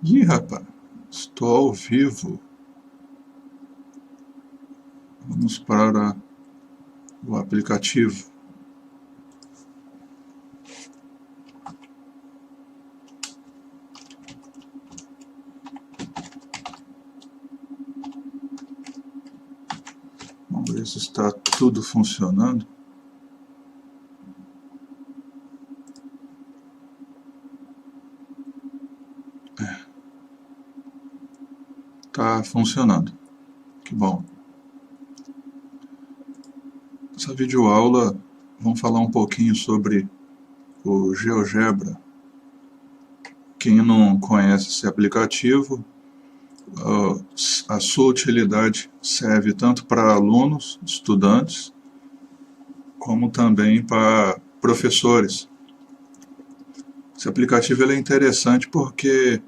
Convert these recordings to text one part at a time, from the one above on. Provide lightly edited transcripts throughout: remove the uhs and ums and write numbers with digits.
Ih, rapaz, estou ao vivo. Vamos para o aplicativo. Vamos ver se está tudo funcionando. Está funcionando. Que bom. Essa videoaula, vamos falar um pouquinho sobre o GeoGebra. Quem não conhece esse aplicativo, a sua utilidade serve tanto para alunos, estudantes, como também para professores. Esse aplicativo é interessante porque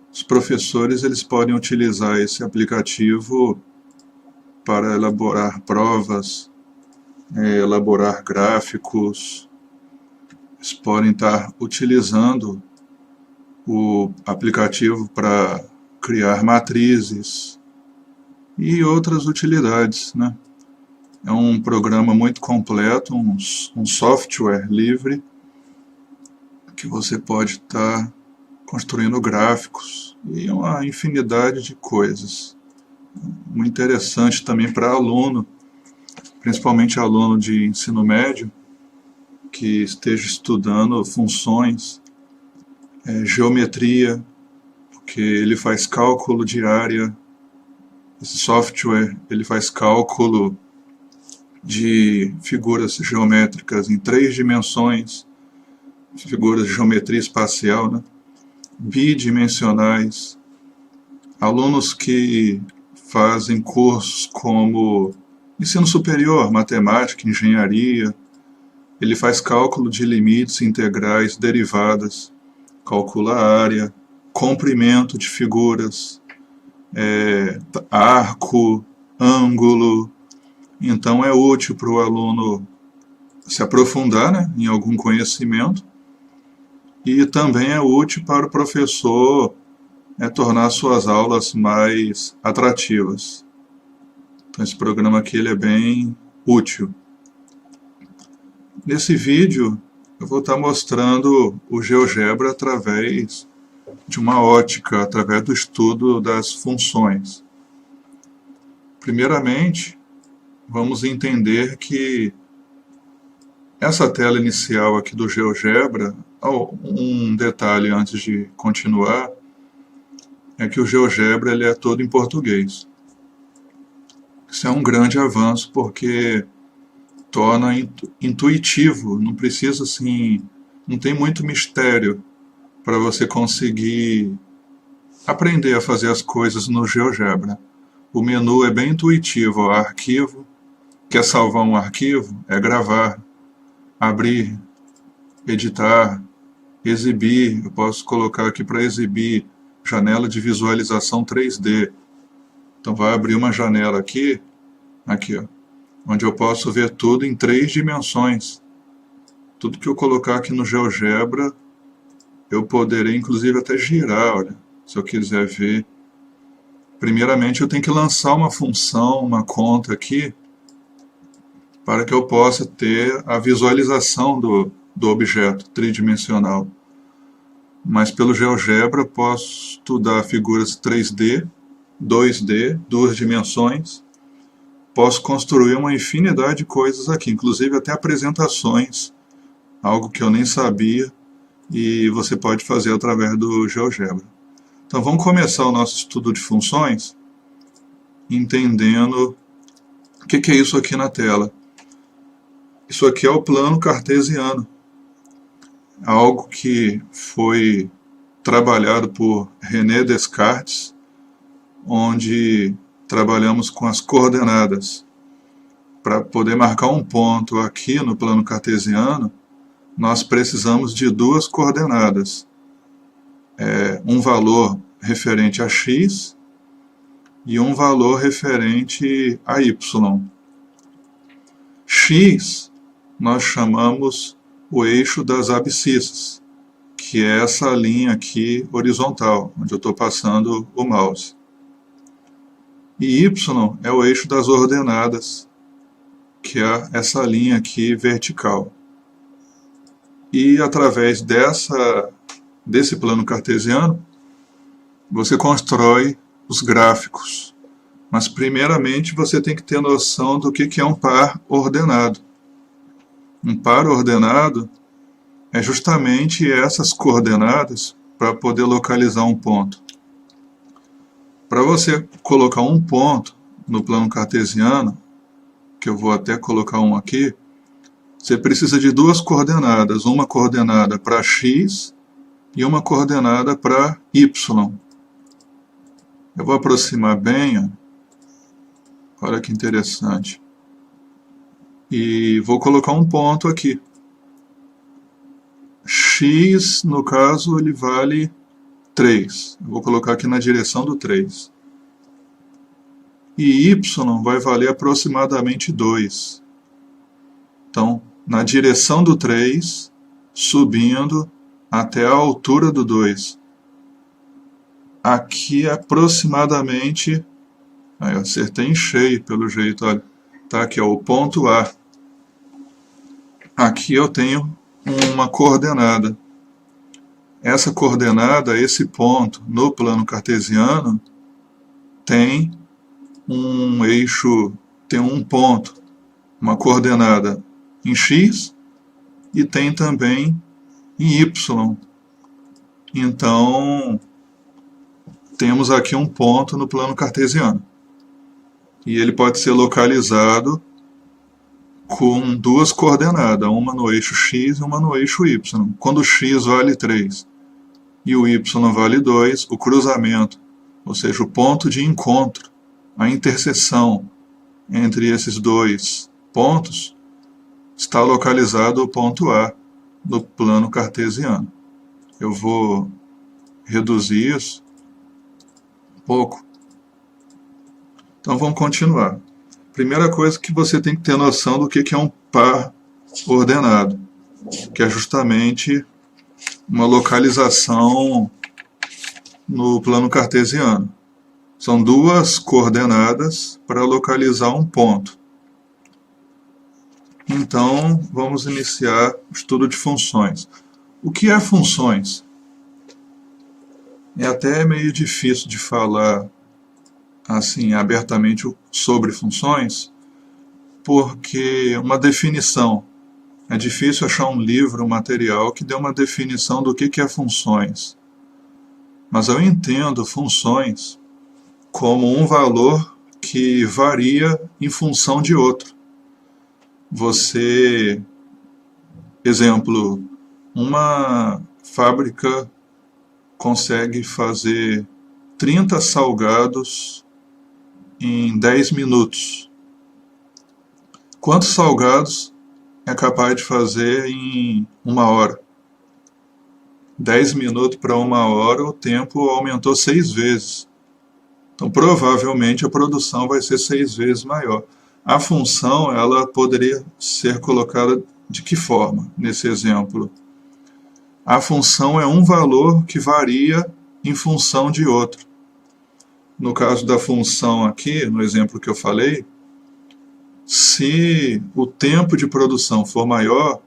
os professores eles podem utilizar esse aplicativo para elaborar provas, elaborar gráficos. Eles podem estar utilizando o aplicativo para criar matrizes e outras utilidades, né? É um programa muito completo, um software livre que você pode estar construindo gráficos e uma infinidade de coisas. Muito interessante também para aluno, principalmente aluno de ensino médio, que esteja estudando funções, geometria, porque ele faz cálculo de área. Esse software ele faz cálculo de figuras geométricas em 3 dimensões, figuras de geometria espacial, né? Bidimensionais. Alunos que fazem cursos como ensino superior, matemática, engenharia, ele faz cálculo de limites, integrais, derivadas, calcula a área, comprimento de figuras, arco, ângulo. Então é útil para o aluno se aprofundar, né, em algum conhecimento, e também é útil para o professor tornar suas aulas mais atrativas. Então esse programa aqui ele é bem útil. Nesse vídeo eu vou estar mostrando o GeoGebra através de uma ótica, através do estudo das funções. Primeiramente, vamos entender que essa tela inicial aqui do GeoGebra, um detalhe antes de continuar, é que o GeoGebra ele é todo em português. Isso é um grande avanço porque torna intuitivo, não precisa assim, não tem muito mistério para você conseguir aprender a fazer as coisas no GeoGebra. O menu é bem intuitivo, ó, arquivo, quer salvar um arquivo? É gravar, abrir, editar, exibir. Eu posso colocar aqui para exibir janela de visualização 3D. Então vai abrir uma janela aqui, ó, onde eu posso ver tudo em 3 dimensões. Tudo que eu colocar aqui no GeoGebra, eu poderei inclusive até girar, olha, se eu quiser ver. Primeiramente eu tenho que lançar uma função, uma conta aqui, para que eu possa ter a visualização do objeto tridimensional. Mas pelo GeoGebra eu posso estudar figuras 3D, 2D, 2 dimensões. Posso construir uma infinidade de coisas aqui, inclusive até apresentações, algo que eu nem sabia, e você pode fazer através do GeoGebra. Então vamos começar o nosso estudo de funções, entendendo o que é isso aqui na tela. Isso aqui é o plano cartesiano, algo que foi trabalhado por René Descartes, onde trabalhamos com as coordenadas. Para poder marcar um ponto aqui no plano cartesiano, nós precisamos de 2 coordenadas. Um valor referente a x e um valor referente a y. X nós chamamos o eixo das abscissas, que é essa linha aqui horizontal, onde eu estou passando o mouse. E Y é o eixo das ordenadas, que é essa linha aqui vertical. E através desse plano cartesiano, você constrói os gráficos. Mas primeiramente você tem que ter noção do que é um par ordenado. Um par ordenado é justamente essas coordenadas para poder localizar um ponto. Para você colocar um ponto no plano cartesiano, que eu vou até colocar um aqui, você precisa de duas coordenadas, uma coordenada para x e uma coordenada para y. Eu vou aproximar bem, ó. Olha que interessante. E vou colocar um ponto aqui. X, no caso, ele vale 3. Eu vou colocar aqui na direção do 3. E y vai valer aproximadamente 2. Então, na direção do 3, subindo até a altura do 2. Aqui aproximadamente, aí eu acertei em cheio pelo jeito, olha, tá aqui, ó, o ponto A. Aqui eu tenho uma coordenada. Essa coordenada, esse ponto no plano cartesiano, tem um eixo, tem um ponto, uma coordenada em x e tem também em y. Então, temos aqui um ponto no plano cartesiano. E ele pode ser localizado com duas coordenadas, uma no eixo x e uma no eixo y. Quando o x vale 3 e o y vale 2, o cruzamento, ou seja, o ponto de encontro, a interseção entre esses dois pontos, está localizado o ponto A no plano cartesiano. Eu vou reduzir isso um pouco. Então vamos continuar. Primeira coisa que você tem que ter noção do que é um par ordenado, que é justamente uma localização no plano cartesiano. São duas coordenadas para localizar um ponto. Então, vamos iniciar o estudo de funções. O que é funções? É até meio difícil de falar assim abertamente sobre funções, porque uma definição, é difícil achar um livro, um material que dê uma definição do que é funções. Mas eu entendo funções como um valor que varia em função de outro. Você, exemplo, uma fábrica consegue fazer 30 salgados em 10 minutos. Quantos salgados é capaz de fazer em 1 hora? 10 minutos para 1 hora, o tempo aumentou 6 vezes. Então, provavelmente, a produção vai ser 6 vezes maior. A função, ela poderia ser colocada de que forma, nesse exemplo? A função é um valor que varia em função de outro. No caso da função aqui, no exemplo que eu falei, se o tempo de produção for maior,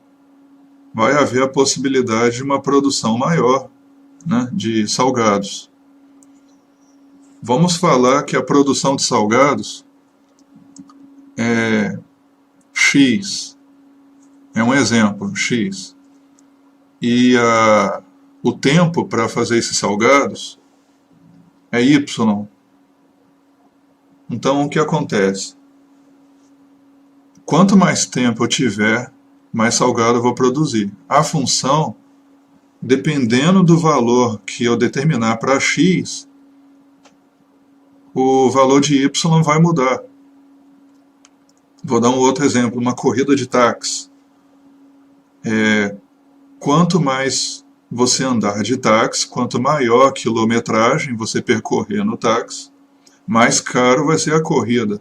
vai haver a possibilidade de uma produção maior, né, de salgados. Vamos falar que a produção de salgados é X, é um exemplo, X. E o tempo para fazer esses salgados é Y. Então, o que acontece? Quanto mais tempo eu tiver, mais salgado eu vou produzir. A função, dependendo do valor que eu determinar para X, o valor de Y vai mudar. Vou dar um outro exemplo, uma corrida de táxi. Quanto mais você andar de táxi, quanto maior a quilometragem você percorrer no táxi, mais caro vai ser a corrida.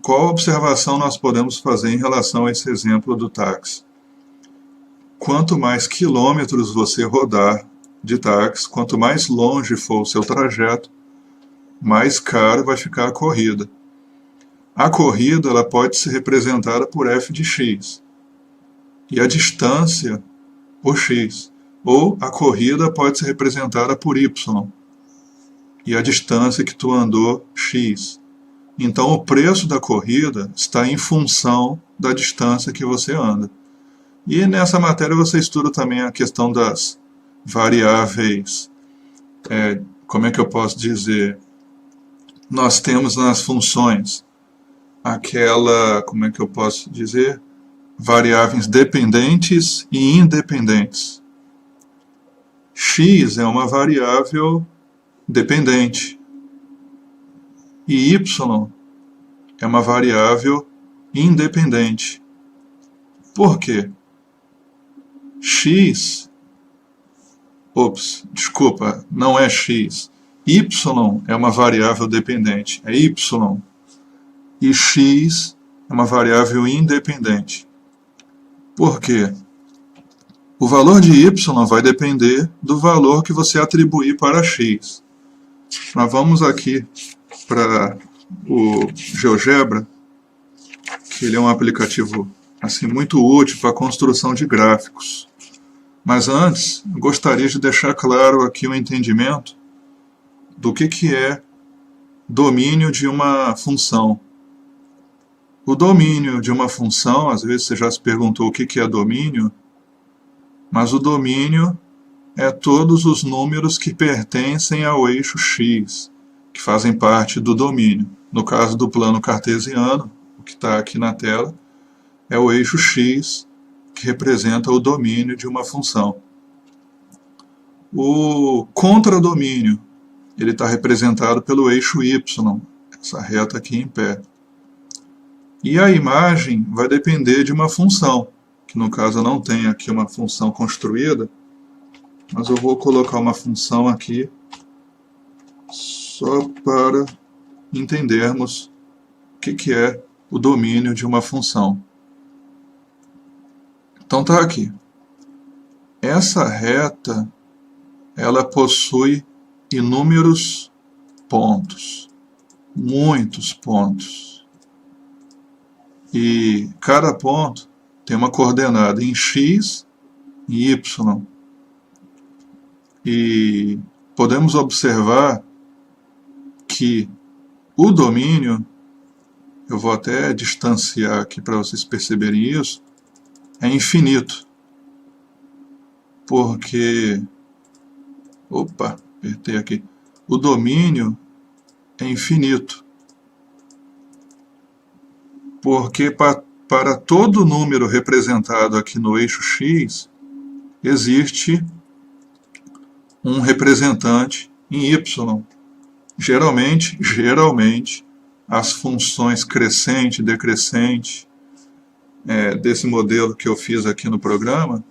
Qual observação nós podemos fazer em relação a esse exemplo do táxi? quanto mais quilômetros você rodar de táxi, quanto mais longe for o seu trajeto, mais caro vai ficar a corrida. A corrida ela pode ser representada por f de x e a distância por x. Ou a corrida pode ser representada por y e a distância que tu andou x. Então o preço da corrida está em função da distância que você anda. E nessa matéria você estuda também a questão das variáveis, como é que eu posso dizer? Nós temos nas funções aquela, como é que eu posso dizer? Variáveis dependentes e independentes. X é uma variável dependente e y é uma variável independente. Por quê? X, desculpa, não é X. Y é uma variável dependente, é Y. E X é uma variável independente. Por quê? O valor de Y vai depender do valor que você atribuir para X. Nós vamos aqui para o GeoGebra, que ele é um aplicativo assim, muito útil para a construção de gráficos. Mas antes, eu gostaria de deixar claro aqui o entendimento do que é domínio de uma função. O domínio de uma função, às vezes você já se perguntou o que é domínio, mas o domínio é todos os números que pertencem ao eixo x, que fazem parte do domínio. No caso do plano cartesiano, o que está aqui na tela, é o eixo x, que representa o domínio de uma função. O contradomínio, ele está representado pelo eixo y, essa reta aqui em pé. E a imagem vai depender de uma função, que no caso eu não tenho aqui uma função construída, mas eu vou colocar uma função aqui só para entendermos o que é o domínio de uma função. Então tá aqui. Essa reta, ela possui inúmeros pontos, muitos pontos. E cada ponto tem uma coordenada em x e y. E podemos observar que o domínio, eu vou até distanciar aqui para vocês perceberem isso, é infinito. Porque, apertei aqui, o domínio é infinito. Porque para todo número representado aqui no eixo x, existe um representante em y. Geralmente, as funções crescente e decrescente desse modelo que eu fiz aqui no programa,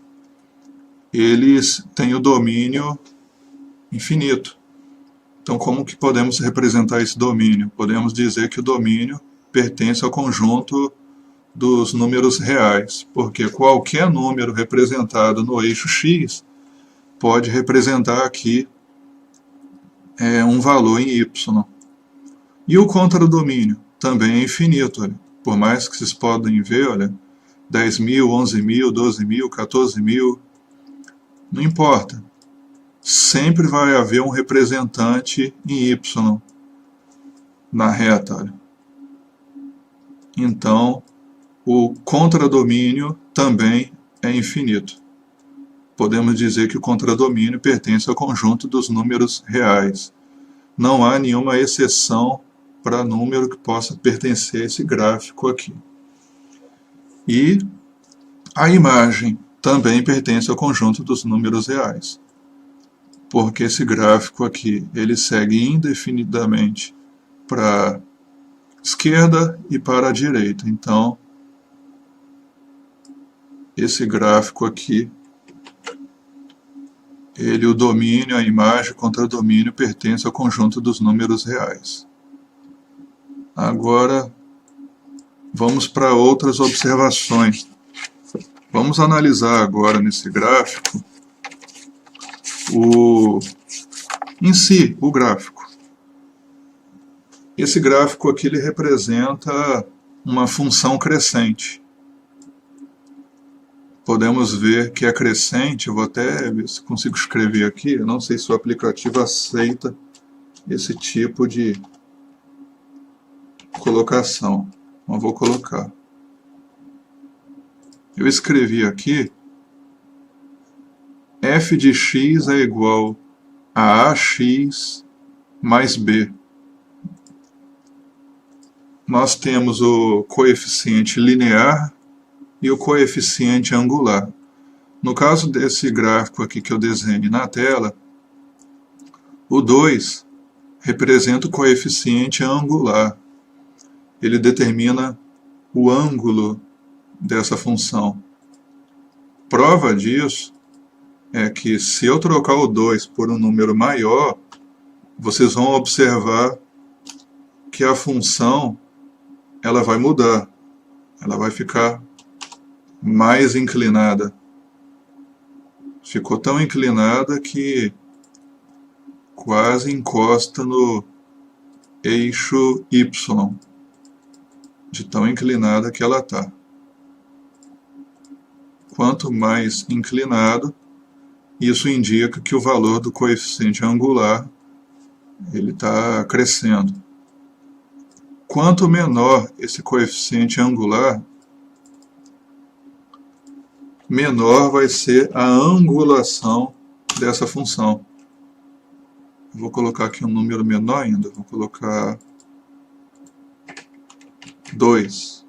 eles têm o domínio infinito. Então, como que podemos representar esse domínio? Podemos dizer que o domínio pertence ao conjunto dos números reais, porque qualquer número representado no eixo x pode representar aqui um valor em y. E o contradomínio também é infinito. Olha. Por mais que vocês podem ver, olha, 10.000, 11.000, 12.000, 14.000, não importa. Sempre vai haver um representante em y na reta. Olha. Então, o contradomínio também é infinito. Podemos dizer que o contradomínio pertence ao conjunto dos números reais. Não há nenhuma exceção para número que possa pertencer a esse gráfico aqui. E a imagem também pertence ao conjunto dos números reais. Porque esse gráfico aqui, ele segue indefinidamente para a esquerda e para a direita. Então, esse gráfico aqui, o domínio, a imagem, o contradomínio pertence ao conjunto dos números reais. Agora, vamos para outras observações. Vamos analisar agora nesse gráfico em si, o gráfico. Esse gráfico aqui ele representa uma função crescente. Podemos ver que é crescente, eu vou até ver se consigo escrever aqui, eu não sei se o aplicativo aceita esse tipo de colocação, mas vou colocar. Eu escrevi aqui, f de x é igual a ax mais b. Nós temos o coeficiente linear e o coeficiente angular. No caso desse gráfico aqui que eu desenho na tela, o 2 representa o coeficiente angular. Ele determina o ângulo dessa função. Prova disso é que se eu trocar o 2 por um número maior, vocês vão observar que a função ela vai mudar. Ela vai ficar mais inclinada. Ficou tão inclinada que quase encosta no eixo Y, de tão inclinada que ela está. Quanto mais inclinado, isso indica que o valor do coeficiente angular ele está crescendo. Quanto menor esse coeficiente angular, menor vai ser a angulação dessa função. Eu vou colocar aqui um número menor ainda, vou colocar 2.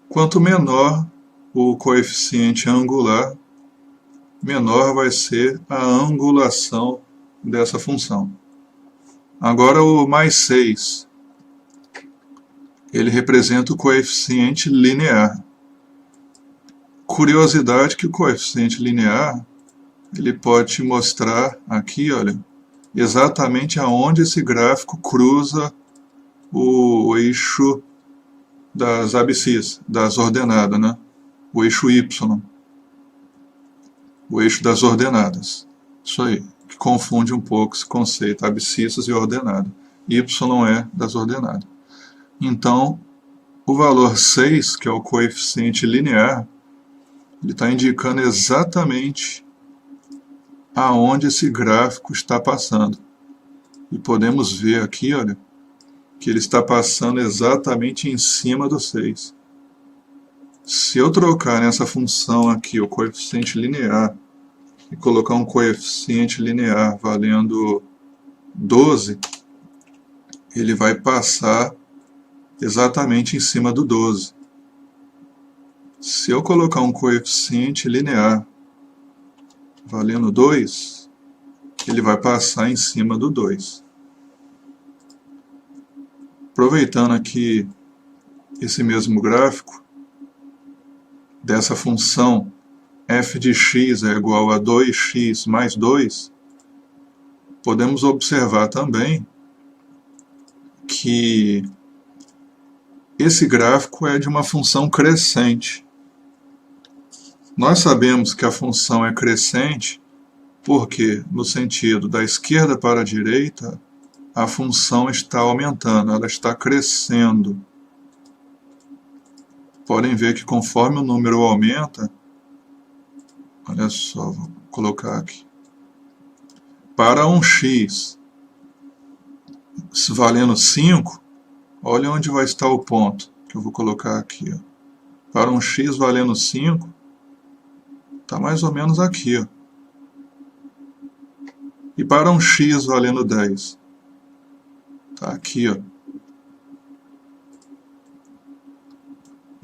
Quanto menor o coeficiente angular, menor vai ser a angulação dessa função. Agora o mais 6, ele representa o coeficiente linear. Curiosidade que o coeficiente linear, ele pode te mostrar aqui, olha, exatamente aonde esse gráfico cruza o eixo das abscissas, das ordenadas, né? O eixo Y, o eixo das ordenadas. Isso aí, que confunde um pouco esse conceito, abscissas e ordenada. Y é das ordenadas. Então, o valor 6, que é o coeficiente linear, ele está indicando exatamente aonde esse gráfico está passando. E podemos ver aqui, olha, que ele está passando exatamente em cima do 6. Se eu trocar nessa função aqui o coeficiente linear e colocar um coeficiente linear valendo 12, ele vai passar exatamente em cima do 12. Se eu colocar um coeficiente linear valendo 2, ele vai passar em cima do 2. Aproveitando aqui esse mesmo gráfico, dessa função f de x é igual a 2x mais 2, podemos observar também que esse gráfico é de uma função crescente. Nós sabemos que a função é crescente porque, no sentido da esquerda para a direita, a função está aumentando, ela está crescendo. Podem ver que conforme o número aumenta, olha só, vou colocar aqui, para um x valendo 5, olha onde vai estar o ponto, que eu vou colocar aqui. Ó. Para um x valendo 5, está mais ou menos aqui. Ó. E para um x valendo 10, está aqui. Ó.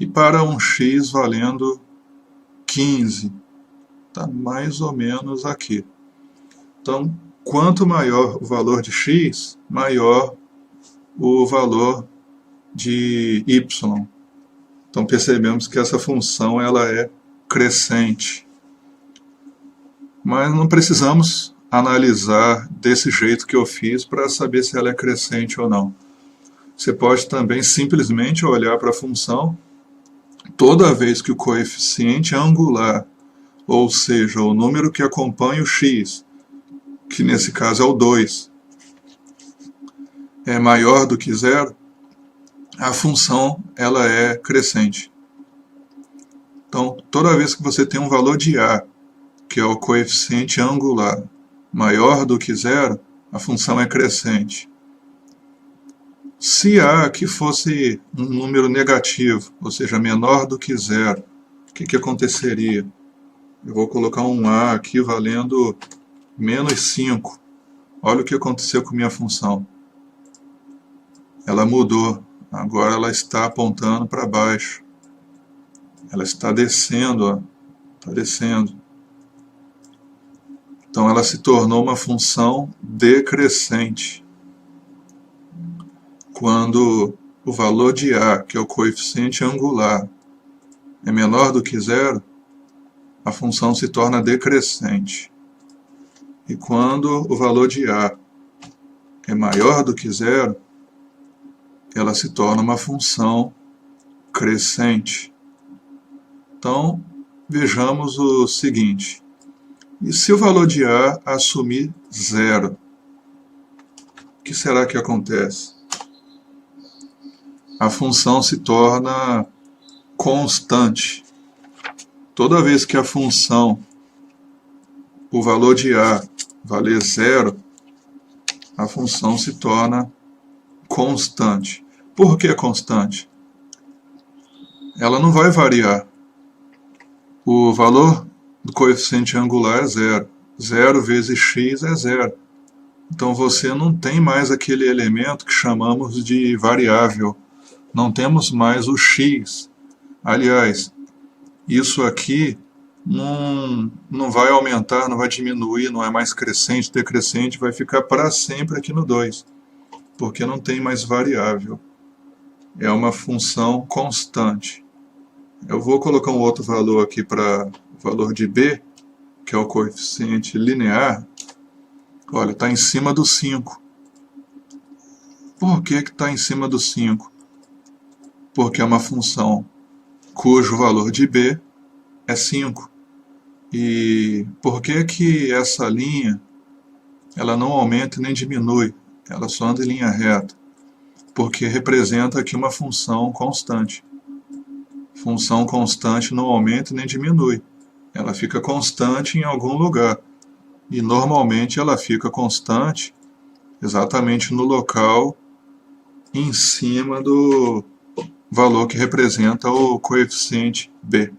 E para um x valendo 15, está mais ou menos aqui. Então, quanto maior o valor de x, maior o valor de y. Então percebemos que essa função ela é crescente. Mas não precisamos analisar desse jeito que eu fiz para saber se ela é crescente ou não. Você pode também simplesmente olhar para a função, toda vez que o coeficiente angular, ou seja, o número que acompanha o x, que nesse caso é o 2, é maior do que zero, a função ela é crescente. Então, toda vez que você tem um valor de a, que é o coeficiente angular, maior do que zero, a função é crescente. Se a aqui fosse um número negativo, ou seja, menor do que zero, o que aconteceria? Eu vou colocar um a aqui valendo menos 5. Olha o que aconteceu com minha função. Ela mudou. Agora ela está apontando para baixo. Ela está descendo, ó. Está descendo. Então ela se tornou uma função decrescente. Quando o valor de a, que é o coeficiente angular, é menor do que zero, a função se torna decrescente. E quando o valor de a é maior do que zero, ela se torna uma função crescente. Então, vejamos o seguinte. E se o valor de a assumir zero? O que será que acontece? A função se torna constante. Toda vez que a função, o valor de a valer zero, a função se torna constante. Por que constante? Ela não vai variar. O valor do coeficiente angular é zero. 0 vezes x é zero. Então você não tem mais aquele elemento que chamamos de variável. Não temos mais o x. Aliás, isso aqui não vai aumentar, não vai diminuir, não é mais crescente, decrescente, vai ficar para sempre aqui no 2, porque não tem mais variável. É uma função constante. Eu vou colocar um outro valor aqui para o valor de b, que é o coeficiente linear. Olha, está em cima do 5. Por que está em cima do 5? Porque é uma função cujo valor de b é 5. E por que essa linha ela não aumenta nem diminui? Ela só anda em linha reta. Porque representa aqui uma função constante. Função constante não aumenta nem diminui. Ela fica constante em algum lugar. E normalmente ela fica constante exatamente no local em cima do valor que representa o coeficiente b.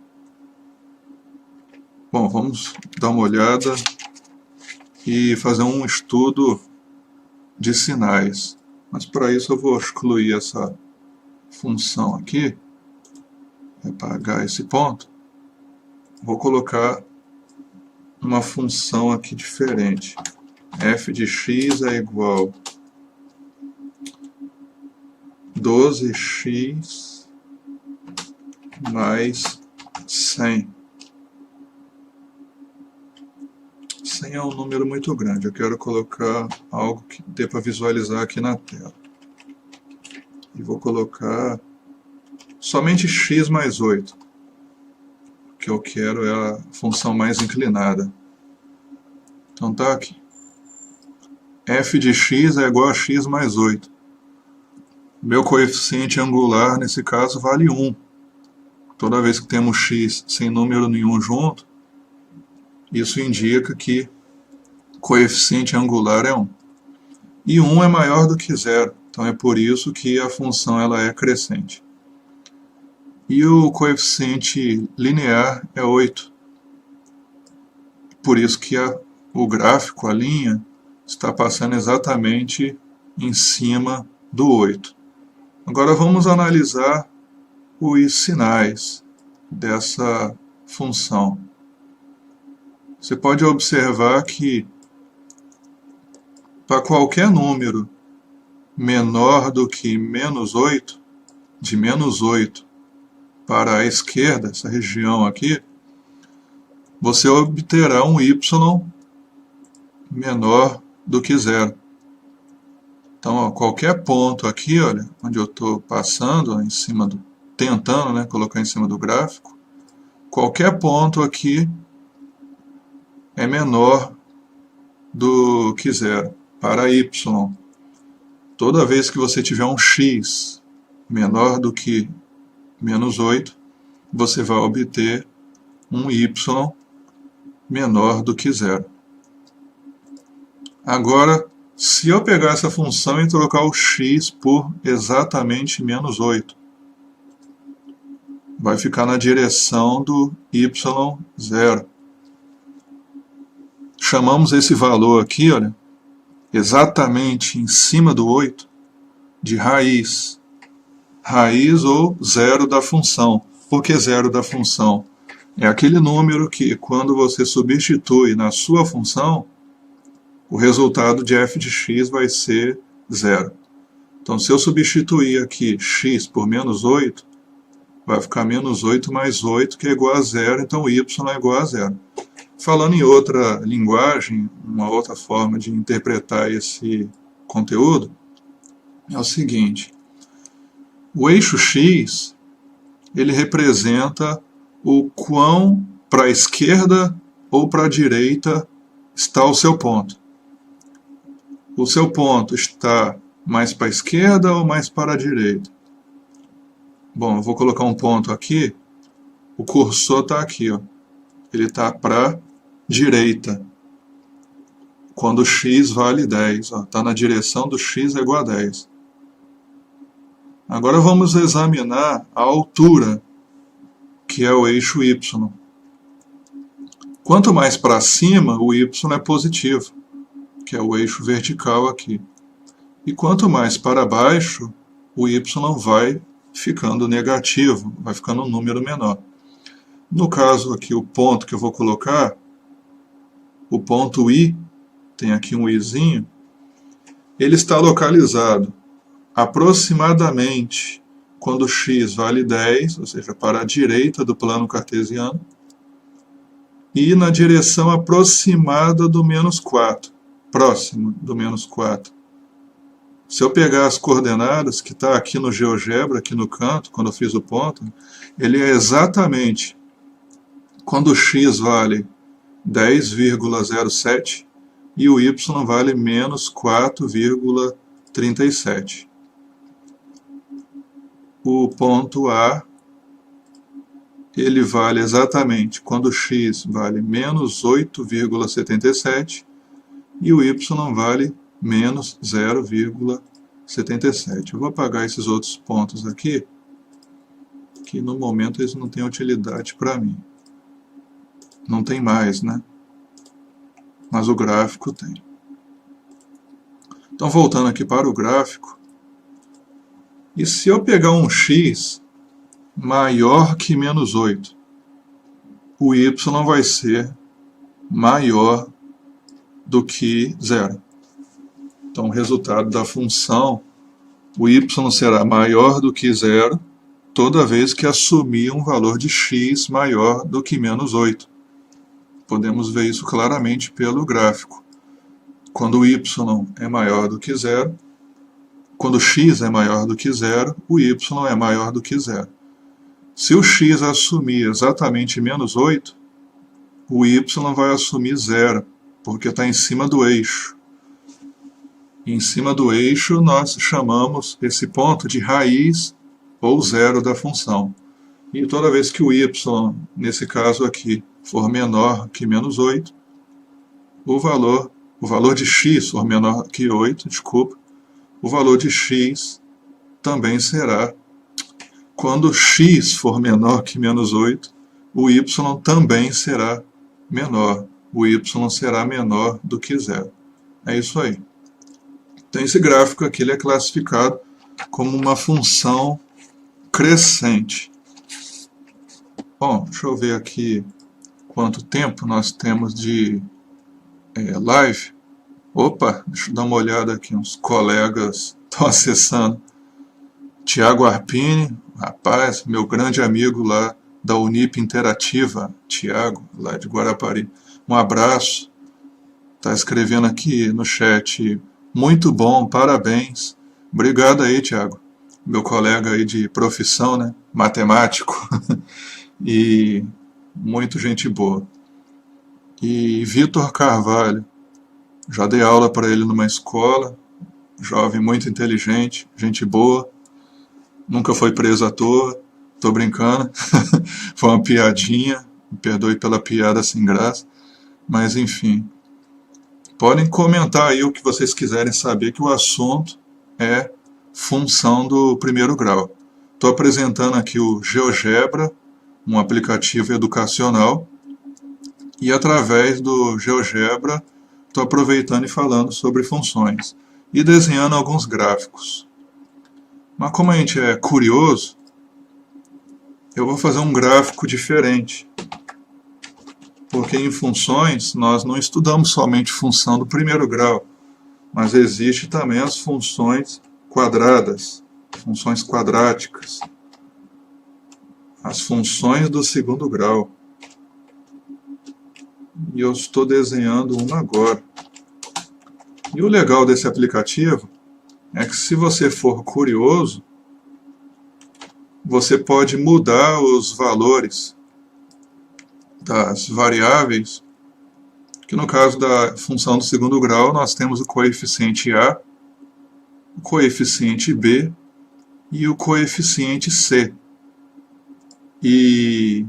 Bom, vamos dar uma olhada e fazer um estudo de sinais. Mas para isso eu vou excluir essa função aqui, apagar esse ponto. Vou colocar uma função aqui diferente. F de x é igual a 12x mais 100. 100 é um número muito grande. Eu quero colocar algo que dê para visualizar aqui na tela. E vou colocar somente x mais 8. O que eu quero é a função mais inclinada. Então tá aqui. F de x é igual a x mais 8. Meu coeficiente angular, nesse caso, vale 1. Toda vez que temos x sem número nenhum junto, isso indica que o coeficiente angular é 1. E 1 é maior do que 0. Então é por isso que a função ela é crescente. E o coeficiente linear é 8. Por isso que o gráfico, a linha, está passando exatamente em cima do 8. Agora vamos analisar os sinais dessa função. Você pode observar que para qualquer número menor do que menos 8, de menos 8 para a esquerda, essa região aqui, você obterá um y menor do que 0. Então, ó, qualquer ponto aqui, olha, onde eu estou passando, ó, em cima do tentando, né, colocar em cima do gráfico, qualquer ponto aqui é menor do que zero para y. Toda vez que você tiver um x menor do que menos 8, você vai obter um y menor do que zero. Agora, se eu pegar essa função e trocar o x por exatamente menos 8, vai ficar na direção do y0. Chamamos esse valor aqui, olha, exatamente em cima do 8, de raiz. Raiz ou zero da função. Por que zero da função? É aquele número que, quando você substitui na sua função, o resultado de f de x vai ser zero. Então, se eu substituir aqui x por menos 8, vai ficar menos 8 mais 8, que é igual a zero, então y é igual a zero. Falando em outra linguagem, uma outra forma de interpretar esse conteúdo, é o seguinte: o eixo x, ele representa o quão para a esquerda ou para a direita está o seu ponto. O seu ponto está mais para a esquerda ou mais para a direita? Bom, eu vou colocar um ponto aqui, o cursor está aqui, ó. Ele está para a direita, quando x vale 10, está na direção do x é igual a 10. Agora vamos examinar a altura, que é o eixo y. Quanto mais para cima, o y é positivo, que é o eixo vertical aqui. E quanto mais para baixo, o y vai ficando negativo, vai ficando um número menor. No caso aqui, o ponto que eu vou colocar, o ponto I, tem aqui um izinho, ele está localizado aproximadamente quando x vale 10, ou seja, para a direita do plano cartesiano, e na direção aproximada do menos 4, próximo do menos 4. Se eu pegar as coordenadas, que está aqui no GeoGebra, aqui no canto, quando eu fiz o ponto, ele é exatamente quando x vale 10,07 e o y vale menos 4,37. O ponto A, ele vale exatamente quando x vale menos 8,77 e o y vale menos 0,77. Eu vou apagar esses outros pontos aqui, que no momento eles não têm utilidade para mim. Não tem mais, né? Mas o gráfico tem. Então, voltando aqui para o gráfico, e se eu pegar um x maior que menos 8, o y vai ser maior do que zero. Então, o resultado da função, o y será maior do que zero toda vez que assumir um valor de x maior do que menos 8. Podemos ver isso claramente pelo gráfico. Quando o y é maior do que zero, quando x é maior do que zero, o y é maior do que zero. Se o x assumir exatamente menos 8, o y vai assumir zero, porque está em cima do eixo. E em cima do eixo nós chamamos esse ponto de raiz ou zero da função. E toda vez que o y, nesse caso aqui, for menor que menos 8, o valor de x for menor que 8, desculpa, o valor de x também será, quando x for menor que menos 8, o y também será menor. O y será menor do que zero. É isso aí. Então esse gráfico aqui ele é classificado como uma função crescente. Bom, deixa eu ver aqui quanto tempo nós temos de live. Opa, deixa eu dar uma olhada aqui, uns colegas estão acessando. Tiago Arpini, rapaz, meu grande amigo lá da Unip Interativa, Tiago, lá de Guarapari. Um abraço. Está escrevendo aqui no chat, muito bom, parabéns. Obrigado aí, Tiago. meu colega aí de profissão, né? Matemático, e muito gente boa. E Vitor Carvalho, já dei aula para ele numa escola, jovem muito inteligente, gente boa, nunca foi preso à toa, tô brincando, foi uma piadinha, me perdoe pela piada sem graça, mas enfim. Podem comentar aí o que vocês quiserem saber, que o assunto é função do primeiro grau. Estou apresentando aqui o GeoGebra, um aplicativo educacional, e através do GeoGebra estou aproveitando e falando sobre funções e desenhando alguns gráficos. Mas como a gente é curioso, eu vou fazer um gráfico diferente, porque em funções nós não estudamos somente função do primeiro grau, mas existe também as funções quadradas, funções quadráticas, as funções do segundo grau. E eu estou desenhando uma agora. E o legal desse aplicativo é que, se você for curioso, você pode mudar os valores das variáveis, que no caso da função do segundo grau nós temos o coeficiente A, o coeficiente B e o coeficiente C. E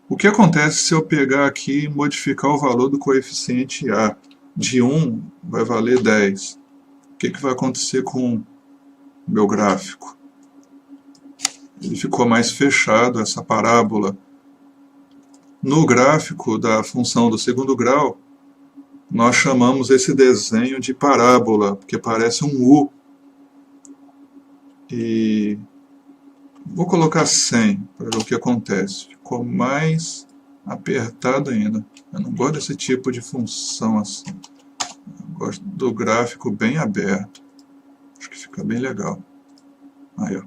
o que acontece se eu pegar aqui e modificar o valor do coeficiente A? De 1 vai valer 10. O que vai acontecer com o meu gráfico? Ele ficou mais fechado, essa parábola. No gráfico da função do segundo grau, nós chamamos esse desenho de parábola, porque parece um U. E vou colocar 100 para ver o que acontece. Ficou mais apertado ainda. Eu não gosto desse tipo de função assim. Eu gosto do gráfico bem aberto. Acho que fica bem legal. Aí, ó.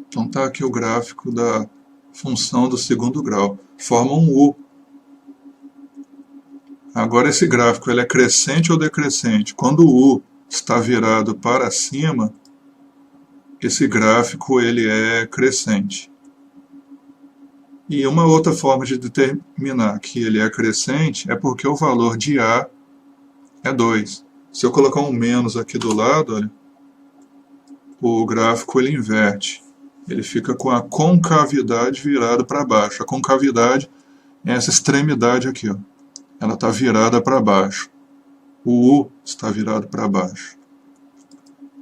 Então tá aqui o gráfico da função do segundo grau. Forma um U. Agora esse gráfico ele é crescente ou decrescente? Quando o U está virado para cima, esse gráfico ele é crescente. E uma outra forma de determinar que ele é crescente é porque o valor de A é 2. Se eu colocar um menos aqui do lado, olha, o gráfico ele inverte. Ele fica com a concavidade virada para baixo. A concavidade é essa extremidade aqui, ó. Ela está virada para baixo. O U está virado para baixo.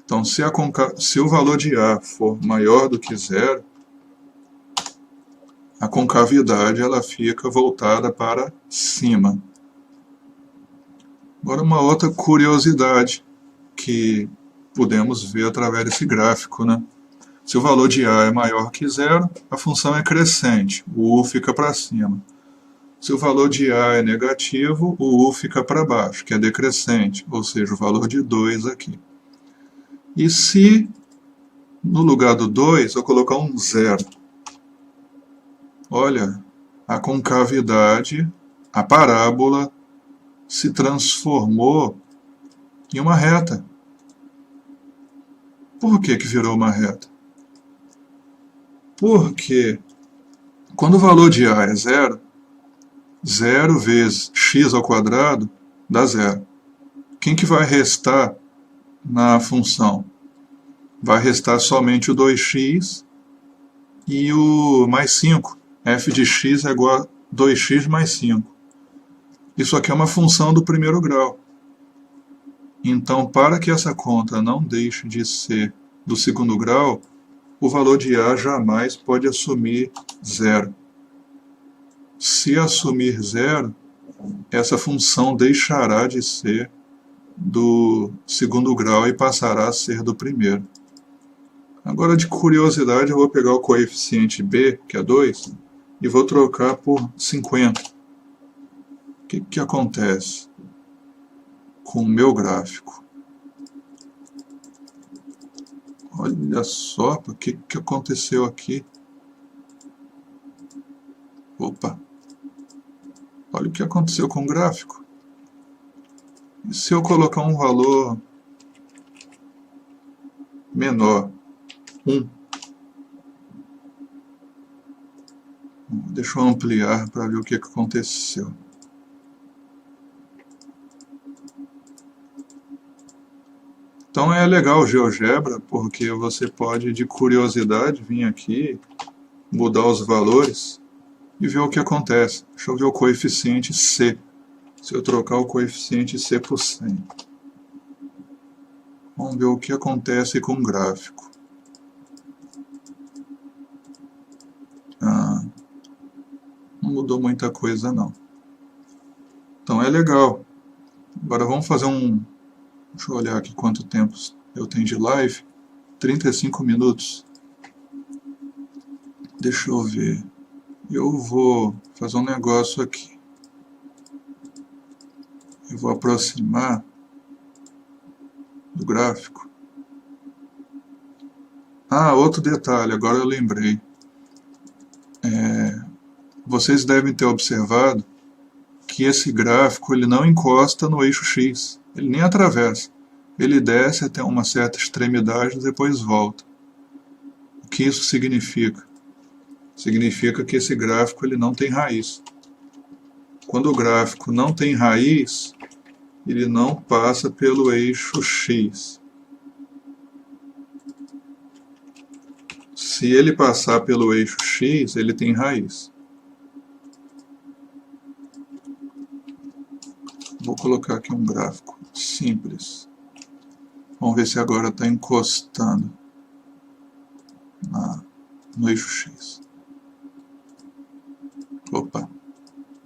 Então, se o valor de A for maior do que zero, a concavidade ela fica voltada para cima. Agora, uma outra curiosidade que podemos ver através desse gráfico, né? Se o valor de A é maior que zero, a função é crescente, o U fica para cima. Se o valor de A é negativo, o U fica para baixo, que é decrescente, ou seja, o valor de 2 aqui. E se no lugar do 2 eu colocar um zero, olha, a concavidade, a parábola, se transformou em uma reta. Por que virou uma reta? Porque quando o valor de A é zero, 0 vezes x ao quadrado dá zero. Quem que vai restar na função? Vai restar somente o 2x e o mais 5. f de x é igual a 2x mais 5. Isso aqui é uma função do primeiro grau. Então, para que essa conta não deixe de ser do segundo grau, o valor de A jamais pode assumir zero. Se assumir zero, essa função deixará de ser do segundo grau e passará a ser do primeiro. Agora, de curiosidade, eu vou pegar o coeficiente B, que é 2, e vou trocar por 50. O que acontece com o meu gráfico? Olha só o que aconteceu aqui. Opa! Olha o que aconteceu com o gráfico. E se eu colocar um valor menor? 1. Deixa eu ampliar para ver o que aconteceu. Então é legal o GeoGebra, porque você pode, de curiosidade, vir aqui, mudar os valores e ver o que acontece. Deixa eu ver o coeficiente C. Se eu trocar o coeficiente C por 100. Vamos ver o que acontece com o gráfico. Não mudou muita coisa não. Então é legal. Agora vamos fazer um... Deixa eu olhar aqui quanto tempo eu tenho de live. 35 minutos. Deixa eu ver. Eu vou fazer um negócio aqui. Eu vou aproximar do gráfico. Outro detalhe, agora eu lembrei. Vocês devem ter observado que esse gráfico ele não encosta no eixo X. Ele nem atravessa. Ele desce até uma certa extremidade e depois volta. O que isso significa? Significa que esse gráfico ele não tem raiz. Quando o gráfico não tem raiz, ele não passa pelo eixo X. Se ele passar pelo eixo X, ele tem raiz. Vou colocar aqui um gráfico simples. Vamos ver se agora está encostando no eixo X. Opa,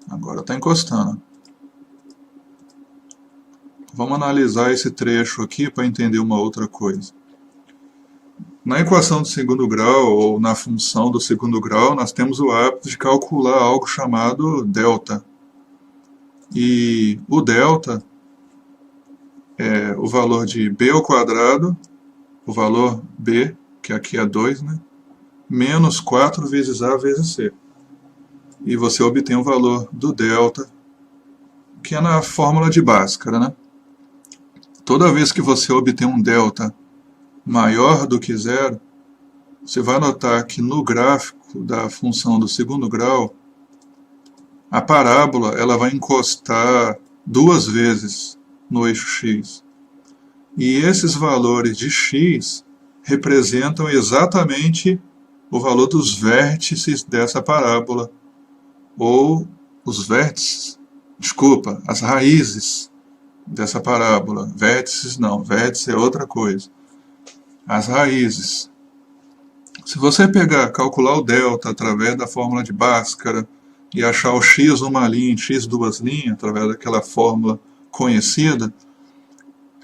agora está encostando. Vamos analisar esse trecho aqui para entender uma outra coisa. Na equação do segundo grau, ou na função do segundo grau, nós temos o hábito de calcular algo chamado delta. E o delta é o valor de b ao quadrado, o valor b, que aqui é 2, né? Menos 4 vezes a vezes c. E você obtém o valor do delta, que é na fórmula de Bhaskara, né? Toda vez que você obtém um delta maior do que zero, você vai notar que no gráfico da função do segundo grau, a parábola ela vai encostar 2 vezes no eixo X. E esses valores de X representam exatamente o valor dos vértices dessa parábola, ou os vértices, desculpa, as raízes dessa parábola. Vértices não, vértice é outra coisa. As raízes. Se você calcular o delta através da fórmula de Bhaskara e achar o x uma linha e x duas linhas, através daquela fórmula conhecida,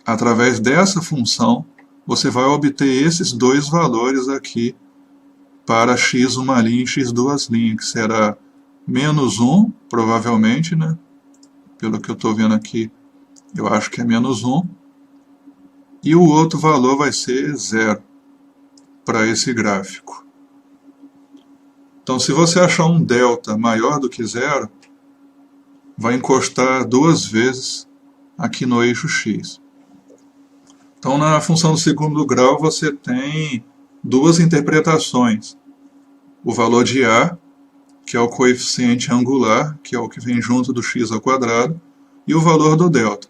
através dessa função, você vai obter esses dois valores aqui para x uma linha e x duas linhas, que será menos 1, provavelmente, né? Pelo que eu estou vendo aqui, eu acho que é menos 1. E o outro valor vai ser 0 para esse gráfico. Então, se você achar um delta maior do que 0, vai encostar 2 vezes aqui no eixo x. Então, na função do segundo grau, você tem duas interpretações. O valor de a, que é o coeficiente angular, que é o que vem junto do x ao quadrado, e o valor do delta.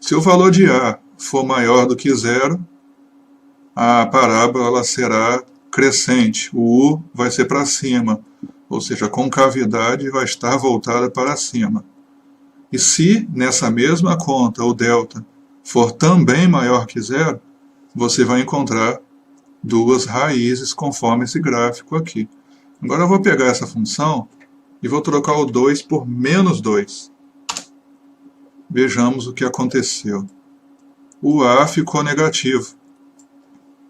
Se o valor de a for maior do que 0, a parábola ela será crescente, o U vai ser para cima, ou seja, a concavidade vai estar voltada para cima. E se nessa mesma conta o delta for também maior que 0, você vai encontrar duas raízes conforme esse gráfico aqui. Agora eu vou pegar essa função e vou trocar o 2 por menos 2. Vejamos o que aconteceu. O A ficou negativo.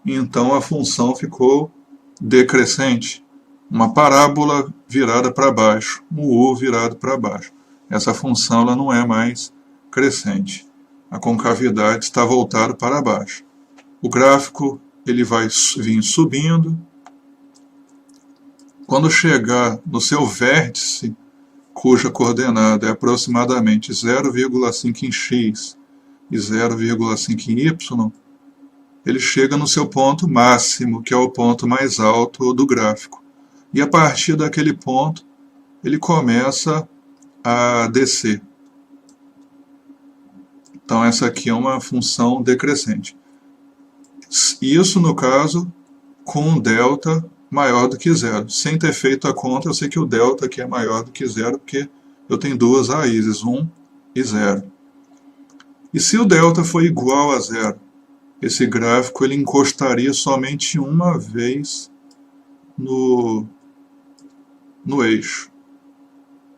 Então a função ficou decrescente. Uma parábola virada para baixo, um U virado para baixo. Essa função ela não é mais crescente. A concavidade está voltada para baixo. O gráfico ele vai vir subindo. Quando chegar no seu vértice, cuja coordenada é aproximadamente 0,5 em x e 0,5 em y, ele chega no seu ponto máximo, que é o ponto mais alto do gráfico. E a partir daquele ponto, ele começa a descer. Então essa aqui é uma função decrescente. Isso, no caso, com um delta maior do que zero. Sem ter feito a conta, eu sei que o delta aqui é maior do que zero, porque eu tenho duas raízes, 1 e 0. E se o delta for igual a zero, esse gráfico ele encostaria somente uma vez no eixo.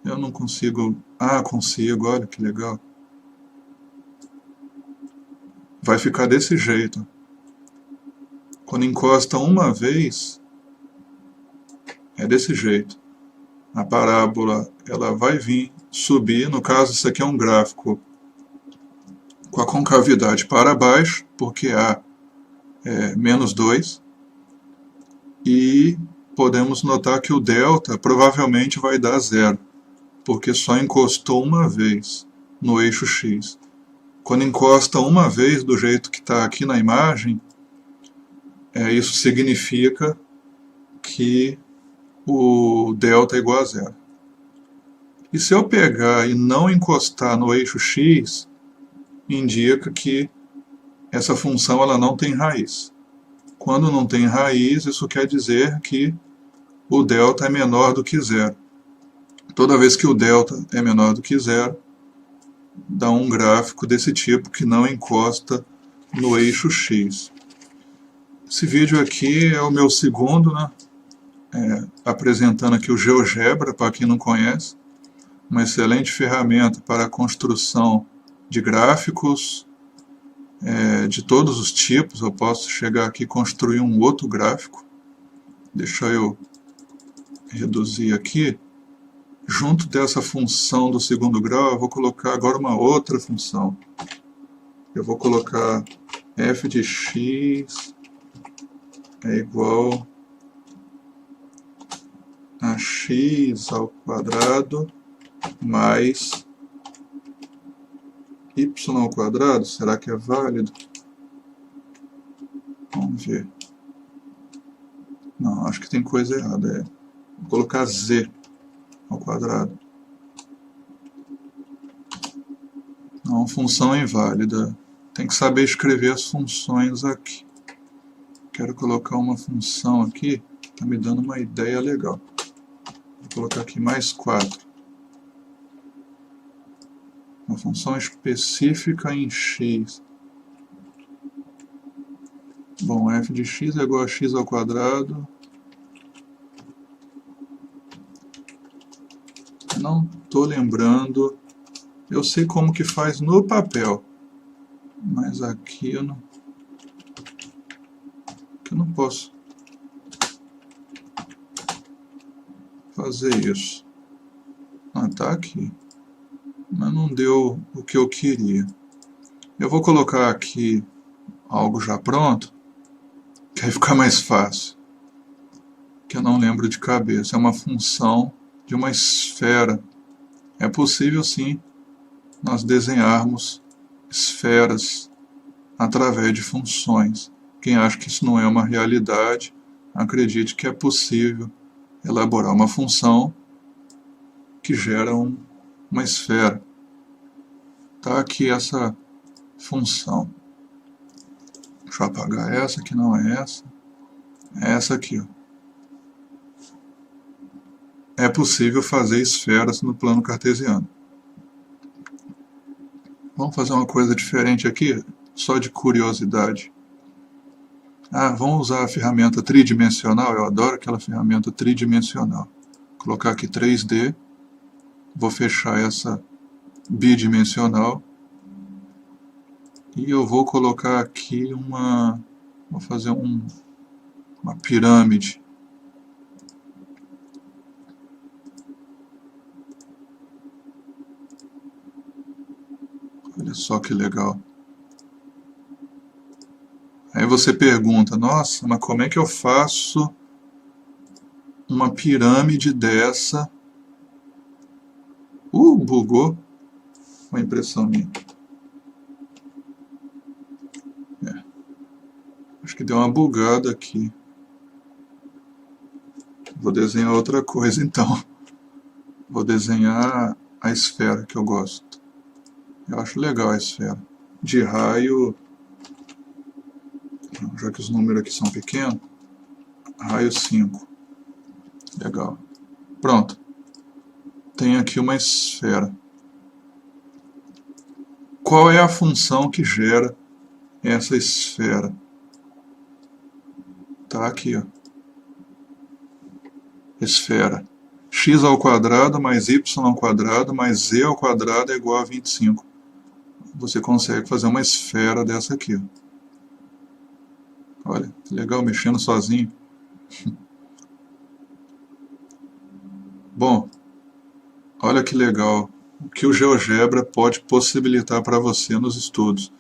Eu não consigo... Ah, consigo, olha que legal. Vai ficar desse jeito. Quando encosta uma vez, é desse jeito. A parábola ela vai vir subir, no caso isso aqui é um gráfico com a concavidade para baixo, porque A é menos 2, e podemos notar que o delta provavelmente vai dar zero, porque só encostou uma vez no eixo X. Quando encosta uma vez do jeito que está aqui na imagem, isso significa que o delta é igual a zero. E se eu pegar e não encostar no eixo X, indica que essa função ela não tem raiz. Quando não tem raiz, isso quer dizer que o delta é menor do que zero. Toda vez que o delta é menor do que zero, dá um gráfico desse tipo que não encosta no eixo X. Esse vídeo aqui é o meu segundo, né? Apresentando aqui o GeoGebra, para quem não conhece. Uma excelente ferramenta para a construção de gráficos, de todos os tipos. Eu posso chegar aqui e construir um outro gráfico. Deixa eu reduzir aqui. Junto dessa função do segundo grau, eu vou colocar agora uma outra função. Eu vou colocar f de x é igual a x ao quadrado mais y ao quadrado. Será que é válido? Vamos ver. Não, acho que tem coisa errada. Vou colocar z ao quadrado. Não, função é inválida. Tem que saber escrever as funções aqui. Quero colocar uma função aqui, está me dando uma ideia legal. Vou colocar aqui mais 4. Uma função específica em x. Bom, f de x é igual a x ao quadrado. Não estou lembrando. Eu sei como que faz no papel. Mas aqui eu não posso fazer isso. Ah, tá aqui. Mas não deu o que eu queria. Eu vou colocar aqui algo já pronto, que aí fica mais fácil. Que eu não lembro de cabeça. É uma função de uma esfera. É possível sim nós desenharmos esferas através de funções. Quem acha que isso não é uma realidade, acredite que é possível elaborar uma função que gera uma esfera. Está aqui essa função. Deixa eu apagar essa, que não é essa. É essa aqui. Ó. É possível fazer esferas no plano cartesiano. Vamos fazer uma coisa diferente aqui, só de curiosidade. Vamos usar a ferramenta tridimensional. Eu adoro aquela ferramenta tridimensional. Vou colocar aqui 3D. Vou fechar essa bidimensional. E eu vou colocar aqui vou fazer uma pirâmide. Olha só que legal. Aí você pergunta, nossa, mas como é que eu faço uma pirâmide dessa? Bugou. Uma impressão minha. Acho que deu uma bugada aqui. Vou desenhar outra coisa então. Vou desenhar a esfera que eu gosto. Eu acho legal a esfera. De raio, já que os números aqui são pequenos, raio 5. Legal. Pronto. Tem aqui uma esfera. Qual é a função que gera essa esfera? Tá aqui, ó. Esfera. X ao quadrado mais y ao quadrado mais z ao quadrado é igual a 25. Você consegue fazer uma esfera dessa aqui, ó. Olha, que legal, mexendo sozinho. Bom, olha que legal o que o GeoGebra pode possibilitar para você nos estudos.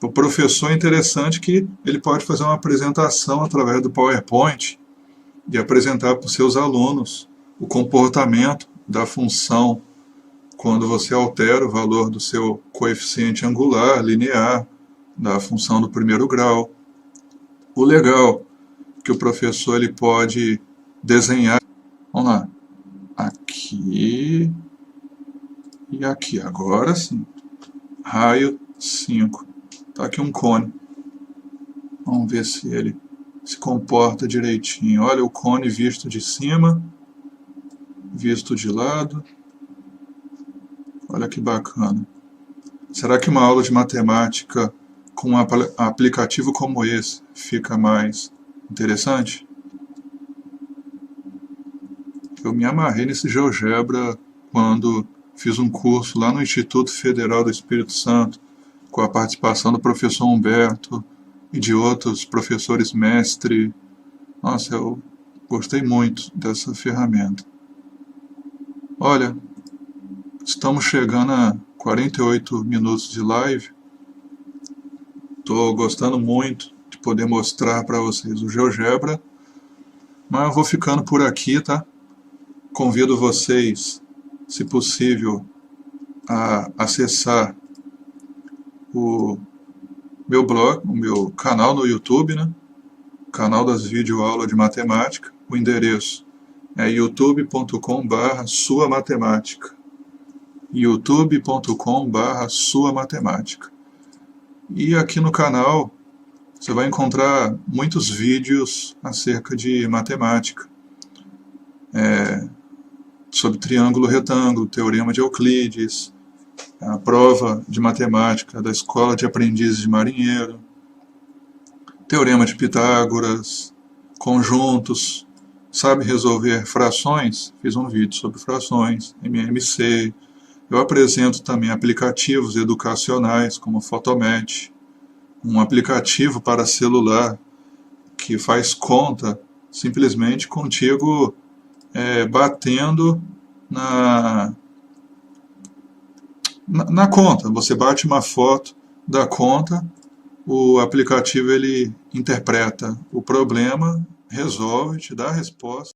O professor é interessante que ele pode fazer uma apresentação através do PowerPoint e apresentar para os seus alunos o comportamento da função quando você altera o valor do seu coeficiente angular, linear, da função do primeiro grau. O legal é que o professor ele pode desenhar, vamos lá, aqui e aqui, agora sim, raio 5, tá aqui um cone, vamos ver se ele se comporta direitinho. Olha o cone visto de cima, visto de lado, olha que bacana. Será que uma aula de matemática com um aplicativo como esse fica mais interessante? Eu me amarrei nesse GeoGebra quando fiz um curso lá no Instituto Federal do Espírito Santo, com a participação do professor Humberto e de outros professores mestre. Nossa, eu gostei muito dessa ferramenta. Olha, estamos chegando a 48 minutos de live. Estou gostando muito de poder mostrar para vocês o GeoGebra, mas eu vou ficando por aqui, tá? Convido vocês, se possível, a acessar o meu blog, o meu canal no YouTube, né? Canal das videoaulas de matemática. O endereço é youtube.com/suamatemática. youtube.com/suamatemática. E aqui no canal você vai encontrar muitos vídeos acerca de matemática. Sobre triângulo retângulo, teorema de Euclides, a prova de matemática da Escola de Aprendizes de Marinheiro, teorema de Pitágoras, conjuntos, sabe resolver frações? Fiz um vídeo sobre frações, MMC. Eu apresento também aplicativos educacionais como o Photomatch, um aplicativo para celular que faz conta simplesmente contigo batendo na conta. Você bate uma foto da conta, o aplicativo ele interpreta o problema, resolve, te dá a resposta.